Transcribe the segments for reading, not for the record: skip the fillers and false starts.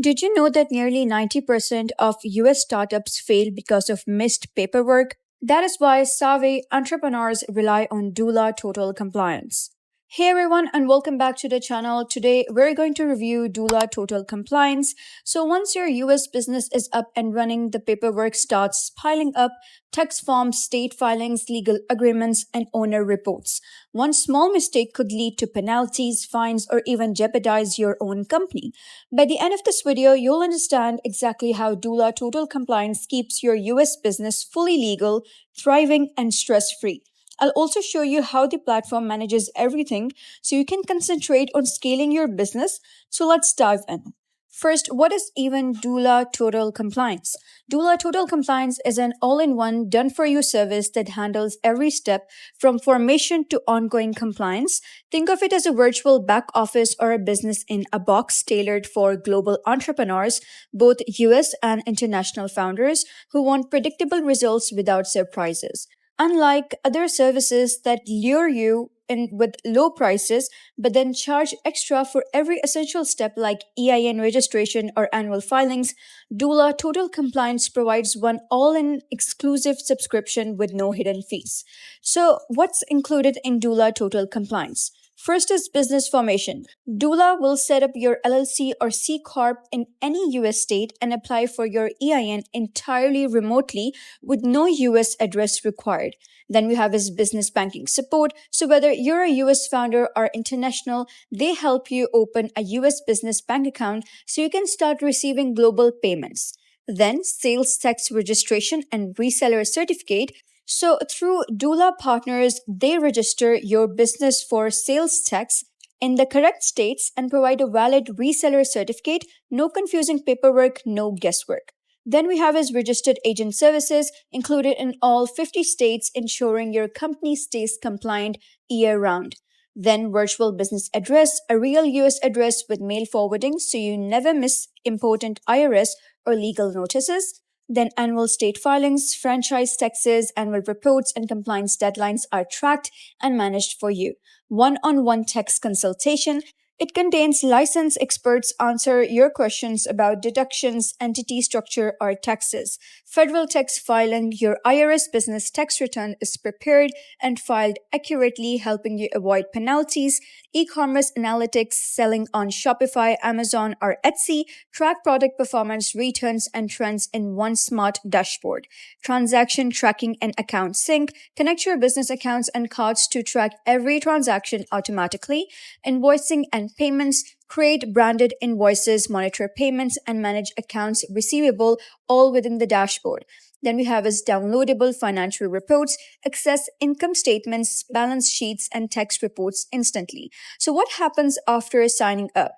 Did you know that nearly 90% of US startups fail because of missed paperwork? That is why savvy entrepreneurs rely on Doola Total Compliance. Hey everyone, and welcome back to the channel. Today we're going to review Doola Total Compliance. So once your US business is up and running, the paperwork starts piling up: tax forms, state filings, legal agreements, and owner reports. One small mistake could lead to penalties, fines, or even jeopardize your own company. By the end of this video, you'll understand exactly how Doola Total Compliance keeps your US business fully legal, thriving, and stress-free. I'll also show you how the platform manages everything so you can concentrate on scaling your business. So let's dive in. First, what is even Doola Total Compliance? Doola Total Compliance is an all-in-one done-for-you service that handles every step from formation to ongoing compliance. Think of it as a virtual back office or a business in a box tailored for global entrepreneurs, both US and international founders who want predictable results without surprises. Unlike other services that lure you in with low prices but then charge extra for every essential step like EIN registration or annual filings, Doola Total Compliance provides one all-in exclusive subscription with no hidden fees. So, what's included in Doola Total Compliance? First is business formation. Doola will set up your LLC or C Corp in any US state and apply for your EIN entirely remotely with no US address required. Then we have his business banking support. So whether you're a US founder or international, they help you open a US business bank account so you can start receiving global payments. Then sales tax registration and reseller certificate. So through Doola partners, they register your business for sales tax in the correct states and provide a valid reseller certificate. No confusing paperwork, no guesswork. Then we have his registered agent services included in all 50 states, ensuring your company stays compliant year round. Then virtual business address, a real US address with mail forwarding so you never miss important IRS or legal notices. Then annual state filings, franchise taxes, annual reports, and compliance deadlines are tracked and managed for you. One-on-one tax consultation. It contains licensed experts answer your questions about deductions, entity structure, or taxes. Federal tax filing. Your IRS business tax return is prepared and filed accurately, helping you avoid penalties. E-commerce analytics, selling on Shopify, Amazon, or Etsy. Track product performance, returns, and trends in one smart dashboard. Transaction tracking and account sync. Connect your business accounts and cards to track every transaction automatically. Invoicing and payments. Create branded invoices, monitor payments, and manage accounts receivable all within the dashboard. Then we have his downloadable financial reports, access income statements, balance sheets, and tax reports instantly. So what happens after signing up?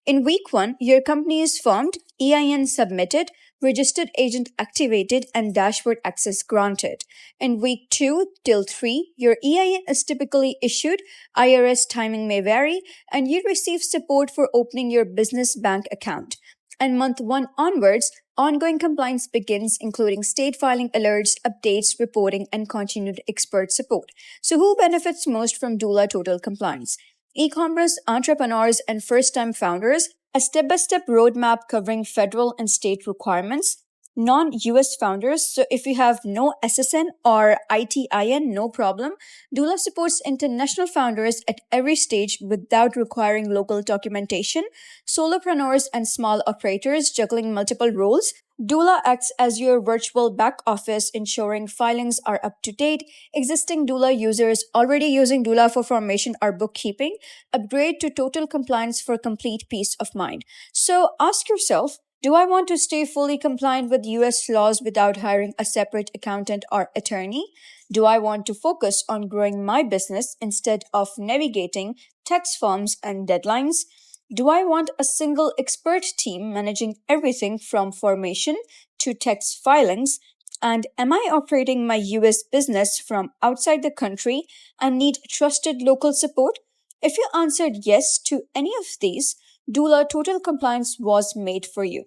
In week 1, your company is formed, EIN submitted, registered agent activated, and dashboard access granted. In week 2 till 3, your EIN is typically issued, IRS timing may vary, and you receive support for opening your business bank account. And month 1 onwards, ongoing compliance begins, including state filing alerts, updates, reporting, and continued expert support. So who benefits most from Doola Total Compliance? E-commerce entrepreneurs and first-time founders, a step-by-step roadmap covering federal and state requirements. Non-US founders, so if you have no SSN or ITIN, no problem. Doola supports international founders at every stage without requiring local documentation. Solopreneurs and small operators juggling multiple roles. Doola acts as your virtual back office, ensuring filings are up to date. Existing Doola users already using Doola for formation or bookkeeping upgrade to Total Compliance for complete peace of mind. So ask yourself, do I want to stay fully compliant with US laws without hiring a separate accountant or attorney? Do I want to focus on growing my business instead of navigating tax forms and deadlines? Do I want a single expert team managing everything from formation to tax filings? And am I operating my US business from outside the country and need trusted local support? If you answered yes to any of these, Doola Total Compliance was made for you.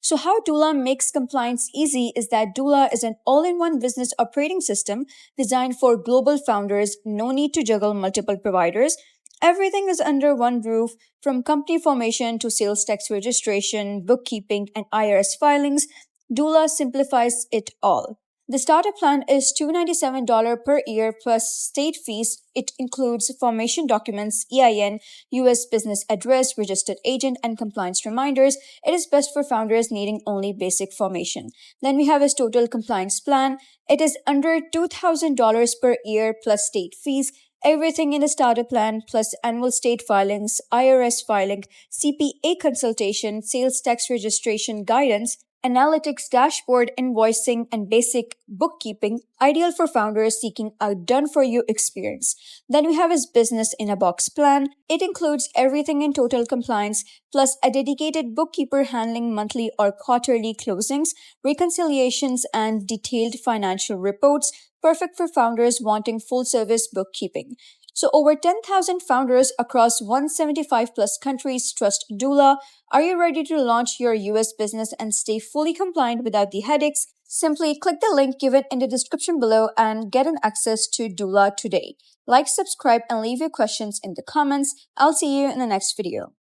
So how Doola makes compliance easy is that Doola is an all-in-one business operating system designed for global founders. No need to juggle multiple providers. Everything is under one roof, from company formation to sales tax registration, bookkeeping, and IRS filings. Doola simplifies it all. The starter plan is $297 per year plus state fees. It includes formation documents, EIN, U.S. business address, registered agent, and compliance reminders. It is best for founders needing only basic formation. Then we have a total compliance plan. It is under $2,000 per year plus state fees. Everything in the starter plan plus annual state filings, IRS filing, CPA consultation, sales tax registration guidance, analytics dashboard, invoicing, and basic bookkeeping, ideal for founders seeking a done-for-you experience. Then we have his business in a box plan. It includes everything in total compliance, plus a dedicated bookkeeper handling monthly or quarterly closings, reconciliations, and detailed financial reports, perfect for founders wanting full-service bookkeeping. So over 10,000 founders across 175 plus countries trust Doola. Are you ready to launch your US business and stay fully compliant without the headaches? Simply click the link given in the description below and get an access to Doola today. Like, subscribe, and leave your questions in the comments. I'll see you in the next video.